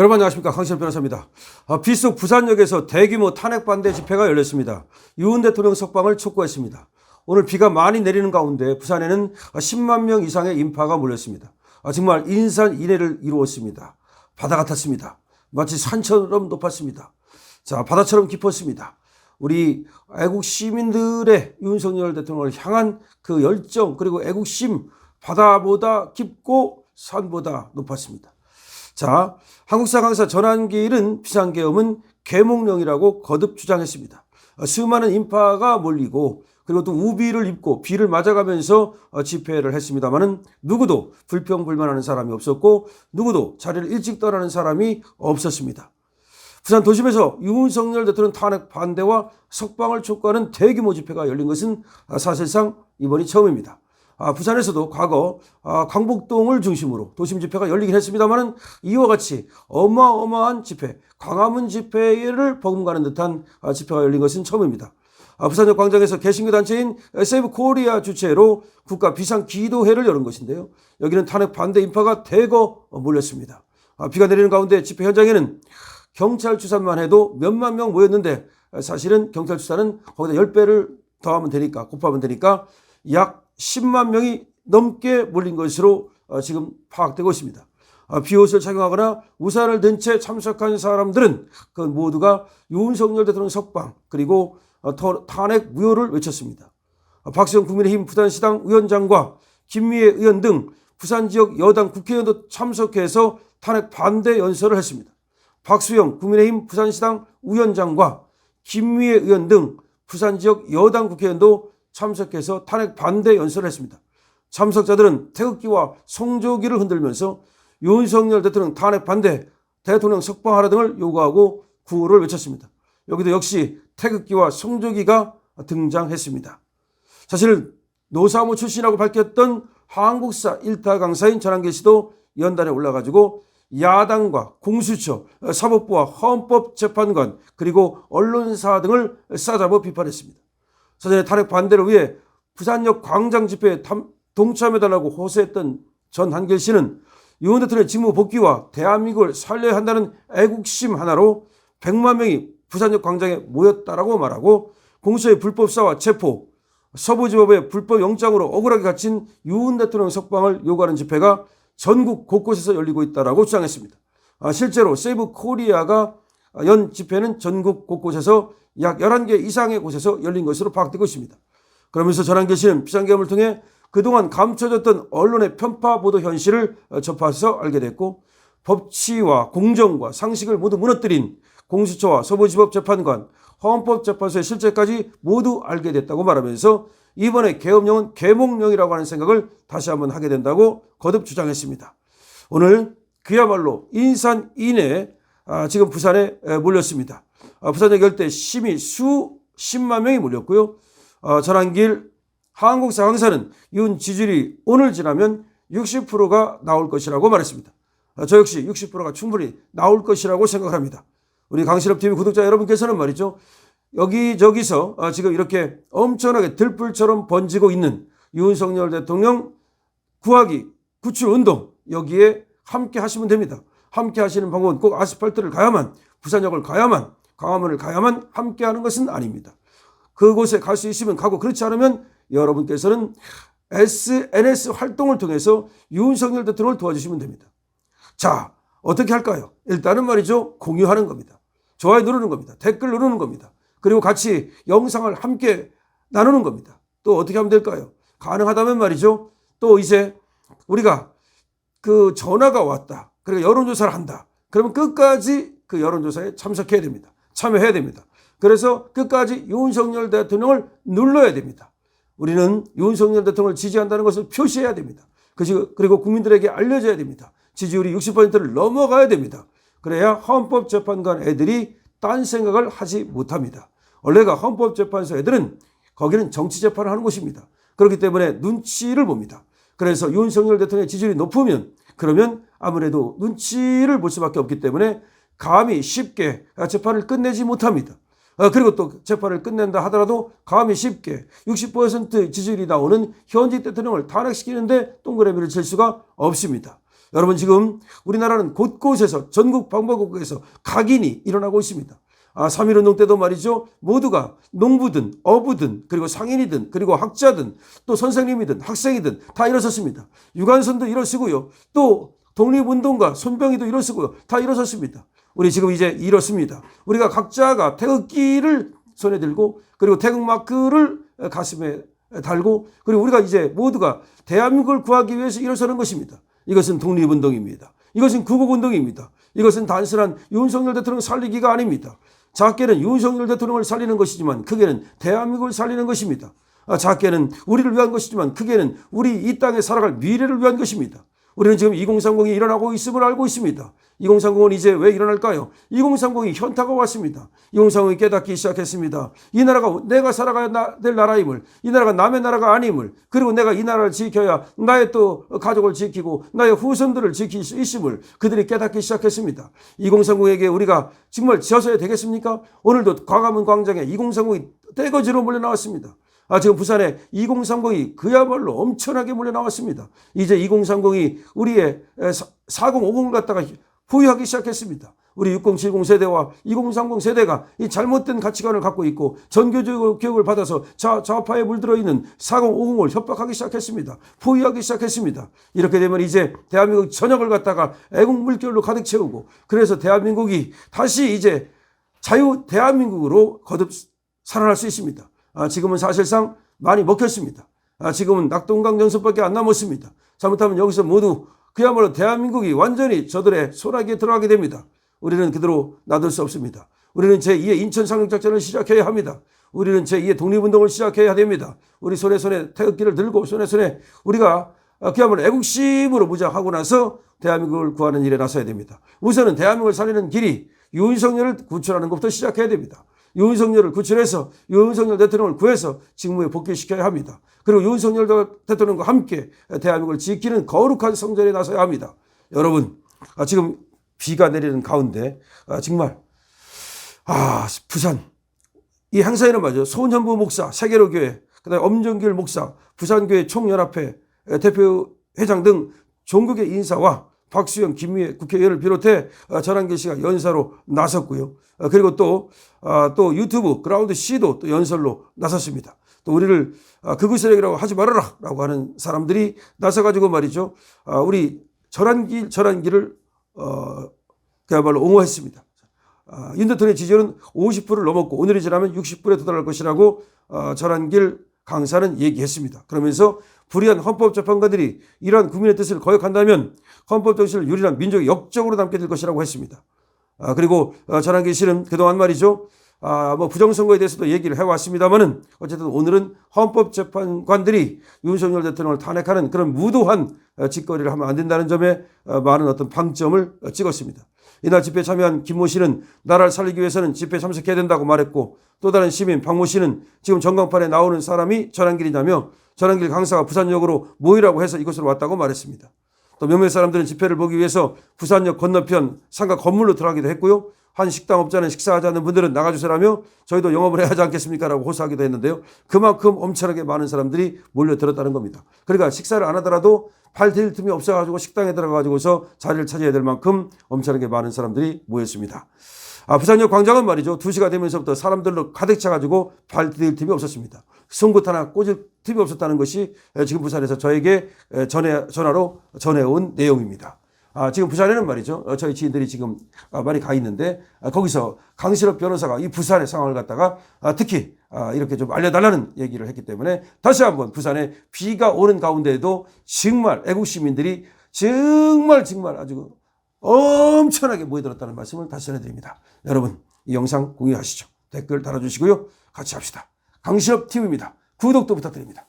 여러분 안녕하십니까, 강시현 변호사입니다. 비속 부산역에서 대규모 탄핵 반대 집회가 열렸습니다. 윤 대통령 석방을 촉구했습니다. 오늘 비가 많이 내리는 가운데 부산에는 10만 명 이상의 인파가 몰렸습니다. 정말 인산인해를 이루었습니다. 바다 같았습니다. 마치 산처럼 높았습니다. 자, 바다처럼 깊었습니다. 우리 애국 시민들의 윤석열 대통령을 향한 그 열정, 그리고 애국심, 바다보다 깊고 산보다 높았습니다. 자, 한국사 강사 전한길은 비상계엄은 계몽령이라고 거듭 주장했습니다. 수많은 인파가 몰리고 그리고 또 우비를 입고 비를 맞아가면서 집회를 했습니다마는 누구도 불평불만하는 사람이 없었고 누구도 자리를 일찍 떠나는 사람이 없었습니다. 부산 도심에서 윤석열 대통령 탄핵 반대와 석방을 촉구하는 대규모 집회가 열린 것은 사실상 이번이 처음입니다. 부산에서도 과거 광복동을 중심으로 도심 집회가 열리긴 했습니다만 이와 같이 어마어마한 집회, 광화문 집회를 버금가는 듯한 집회가 열린 것은 처음입니다. 부산역 광장에서 개신교 단체인 세이브 코리아 주최로 국가 비상기도회를 열은 것인데요. 여기는 탄핵 반대 인파가 대거 몰렸습니다. 비가 내리는 가운데 집회 현장에는 경찰 추산만 해도 몇만 명 모였는데 사실은 경찰 추산은 거기다 10배를 더하면 되니까, 곱하면 되니까 약 10만 명이 넘게 몰린 것으로 지금 파악되고 있습니다. 비옷을 착용하거나 우산을 든 채 참석한 사람들은 그 모두가 윤석열 대통령 석방 그리고 탄핵 무효를 외쳤습니다. 박수영 국민의힘 부산시당 위원장과 김미애 의원 등 부산 지역 여당 국회의원도 참석해서 탄핵 반대 연설을 했습니다. 박수영 국민의힘 부산시당 위원장과 김미애 의원 등 부산 지역 여당 국회의원도 참석해서 탄핵 반대 연설을 했습니다. 참석자들은 태극기와 성조기를 흔들면서 윤석열 대통령 탄핵 반대, 대통령 석방하라 등을 요구하고 구호를 외쳤습니다. 여기도 역시 태극기와 성조기가 등장했습니다. 사실 노사모 출신이라고 밝혔던 한국사 1타 강사인 전한길 씨도 연단에 올라가지고 야당과 공수처, 사법부와 헌법재판관 그리고 언론사 등을 싸잡아 비판했습니다. 사전에 탄핵 반대를 위해 부산역 광장 집회에 동참해달라고 호소했던 전한길 씨는 윤 대통령의 직무 복귀와 대한민국을 살려야 한다는 애국심 하나로 100만 명이 부산역 광장에 모였다라고 말하고 공수처의 불법사와 체포, 서부지법의 불법 영장으로 억울하게 갇힌 윤 대통령 석방을 요구하는 집회가 전국 곳곳에서 열리고 있다라고 주장했습니다. 실제로 세이브 코리아가 연 집회는 전국 곳곳에서 약 11개 이상의 곳에서 열린 것으로 파악되고 있습니다. 그러면서 전한길 씨는 비상계엄을 통해 그동안 감춰졌던 언론의 편파 보도 현실을 접해서 알게 됐고 법치와 공정과 상식을 모두 무너뜨린 공수처와 서부지법 재판관, 헌법재판소의 실체까지 모두 알게 됐다고 말하면서 이번에 계엄령은 계몽령이라고 하는 생각을 다시 한번 하게 된다고 거듭 주장했습니다. 오늘 그야말로 인산인해 지금 부산에 몰렸습니다. 부산역 열대 시민 수십만 명이 몰렸고요. 전한길 한국사 강사는 윤 지지율이 오늘 지나면 60%가 나올 것이라고 말했습니다. 저 역시 60%가 충분히 나올 것이라고 생각을 합니다. 우리 강실업TV 구독자 여러분께서는 말이죠. 여기저기서 지금 이렇게 엄청나게 들불처럼 번지고 있는 윤석열 대통령 구하기 구출 운동, 여기에 함께 하시면 됩니다. 함께 하시는 방법은 꼭 아스팔트를 가야만, 부산역을 가야만, 광화문을 가야만 함께 하는 것은 아닙니다. 그곳에 갈 수 있으면 가고 그렇지 않으면 여러분께서는 SNS 활동을 통해서 윤석열 대통령을 도와주시면 됩니다. 자, 어떻게 할까요? 일단은 말이죠. 공유하는 겁니다. 좋아요 누르는 겁니다. 댓글 누르는 겁니다. 그리고 같이 영상을 함께 나누는 겁니다. 또 어떻게 하면 될까요? 가능하다면 말이죠. 또 이제 우리가 그 전화가 왔다. 그리고 여론조사를 한다. 그러면 끝까지 그 여론조사에 참석해야 됩니다. 참여해야 됩니다. 그래서 끝까지 윤석열 대통령을 눌러야 됩니다. 우리는 윤석열 대통령을 지지한다는 것을 표시해야 됩니다. 그리고 국민들에게 알려줘야 됩니다. 지지율이 60%를 넘어가야 됩니다. 그래야 헌법재판관 애들이 딴 생각을 하지 못합니다. 원래가 헌법재판소 애들은 거기는 정치재판을 하는 곳입니다. 그렇기 때문에 눈치를 봅니다. 그래서 윤석열 대통령의 지지율이 높으면 그러면 아무래도 눈치를 볼 수밖에 없기 때문에 감히 쉽게 재판을 끝내지 못합니다. 그리고 또 재판을 끝낸다 하더라도 감히 쉽게 60% 지지율이 나오는 현직 대통령을 탄핵시키는데 동그라미를 칠 수가 없습니다. 여러분 지금 우리나라는 곳곳에서 전국 방방곡곡에서 각인이 일어나고 있습니다. 3.1운동 때도 말이죠. 모두가 농부든 어부든 그리고 상인이든 그리고 학자든 또 선생님이든 학생이든 다 일어섰습니다. 유관선도 일어서고요. 또 독립운동가 손병희도 일어서고요. 다 일어섰습니다. 우리 지금 이제 일었습니다. 우리가 각자가 태극기를 손에 들고 그리고 태극마크를 가슴에 달고 그리고 우리가 이제 모두가 대한민국을 구하기 위해서 일어서는 것입니다. 이것은 독립운동입니다. 이것은 구국운동입니다. 이것은 단순한 윤석열 대통령 살리기가 아닙니다. 작게는 윤석열 대통령을 살리는 것이지만 크게는 대한민국을 살리는 것입니다. 작게는 우리를 위한 것이지만 크게는 우리 이 땅에 살아갈 미래를 위한 것입니다. 우리는 지금 2030이 일어나고 있음을 알고 있습니다. 2030은 이제 왜 일어날까요? 2030이 현타가 왔습니다. 2030이 깨닫기 시작했습니다. 이 나라가 내가 살아가야 될 나라임을, 이 나라가 남의 나라가 아님을, 그리고 내가 이 나라를 지켜야 나의 또 가족을 지키고 나의 후손들을 지킬 수 있음을 그들이 깨닫기 시작했습니다. 2030에게 우리가 정말 지어서야 되겠습니까? 오늘도 광화문 광장에 2030이 떼거지로 몰려 나왔습니다. 지금 부산에 2030이 그야말로 엄청나게 몰려 나왔습니다. 이제 2030이 우리의 4050을 갖다가 보유하기 시작했습니다. 우리 6070 세대와 2030 세대가 이 잘못된 가치관을 갖고 있고 전교조 교육을 받아서 좌파에 물들어 있는 4050을 협박하기 시작했습니다. 포위하기 시작했습니다. 이렇게 되면 이제 대한민국 전역을 갖다가 애국 물결로 가득 채우고 그래서 대한민국이 다시 이제 자유 대한민국으로 거듭 살아날 수 있습니다. 지금은 사실상 많이 먹혔습니다. 지금은 낙동강 연습밖에 안 남았습니다. 잘못하면 여기서 모두 그야말로 대한민국이 완전히 저들의 소나기에 들어가게 됩니다. 우리는 그대로 놔둘 수 없습니다. 우리는 제2의 인천 상륙작전을 시작해야 합니다. 우리는 제2의 독립운동을 시작해야 됩니다. 우리 손에 태극기를 들고 손에 우리가 그야말로 애국심으로 무장하고 나서 대한민국을 구하는 일에 나서야 됩니다. 우선은 대한민국을 살리는 길이 윤석열을 구출하는 것부터 시작해야 됩니다. 윤석열을 구출해서 윤석열 대통령을 구해서 직무에 복귀시켜야 합니다. 그리고 윤석열 대통령과 함께 대한민국을 지키는 거룩한 성전에 나서야 합니다. 여러분 지금 비가 내리는 가운데 정말 부산 이 행사에는 말이죠. 손현부 목사 세계로교회 그다음에 엄정길 목사 부산교회 총연합회 대표회장 등 종교계 인사와 박수영, 김미애 국회의원을 비롯해 전한길 씨가 연사로 나섰고요. 그리고 또 유튜브 그라운드 C도 또 연설로 나섰습니다. 또 우리를 극우세력이라고 하지 말아라 라고 하는 사람들이 나서가지고 말이죠. 우리 전한길을 그야말로 옹호했습니다. 윤 대통령의 지지율은 50%를 넘었고 오늘이 지나면 60%에 도달할 것이라고 전한길 강사는 얘기했습니다. 그러면서 불의한 헌법재판관들이 이러한 국민의 뜻을 거역한다면 헌법 정신을 유린한 민족의 역적으로 남게 될 것이라고 했습니다. 그리고 전한길 씨는 그동안 말이죠. 부정선거에 대해서도 얘기를 해왔습니다만은 어쨌든 오늘은 헌법재판관들이 윤석열 대통령을 탄핵하는 그런 무도한 짓거리를 하면 안 된다는 점에 많은 어떤 방점을 찍었습니다. 이날 집회에 참여한 김모 씨는 나라를 살리기 위해서는 집회에 참석해야 된다고 말했고 또 다른 시민 박모 씨는 지금 전광판에 나오는 사람이 전한길이냐며 전한길 강사가 부산역으로 모이라고 해서 이곳으로 왔다고 말했습니다. 또 몇몇 사람들은 집회를 보기 위해서 부산역 건너편 상가 건물로 들어가기도 했고요. 한 식당 업자는 식사하지 않는 분들은 나가주세요라며 저희도 영업을 해야 하지 않겠습니까? 라고 호소하기도 했는데요. 그만큼 엄청나게 많은 사람들이 몰려들었다는 겁니다. 그러니까 식사를 안 하더라도 발 디딜 틈이 없어가지고 식당에 들어가가지고서 자리를 차지해야 될 만큼 엄청나게 많은 사람들이 모였습니다. 부산역 광장은 말이죠. 2시가 되면서부터 사람들로 가득 차가지고 발 디딜 틈이 없었습니다. 송곳 하나 꽂을 틈이 없었다는 것이 지금 부산에서 저에게 전화로 전해온 내용입니다. 지금 부산에는 말이죠. 저희 지인들이 지금 많이 가 있는데 거기서 강신업 변호사가 이 부산의 상황을 갖다가 특히 이렇게 좀 알려달라는 얘기를 했기 때문에 다시 한번 부산에 비가 오는 가운데에도 정말 애국 시민들이 정말 아주 엄청나게 모여들었다는 말씀을 다시 전해드립니다. 여러분 이 영상 공유하시죠. 댓글 달아주시고요. 같이 합시다. 강신업 팀입니다. 구독도 부탁드립니다.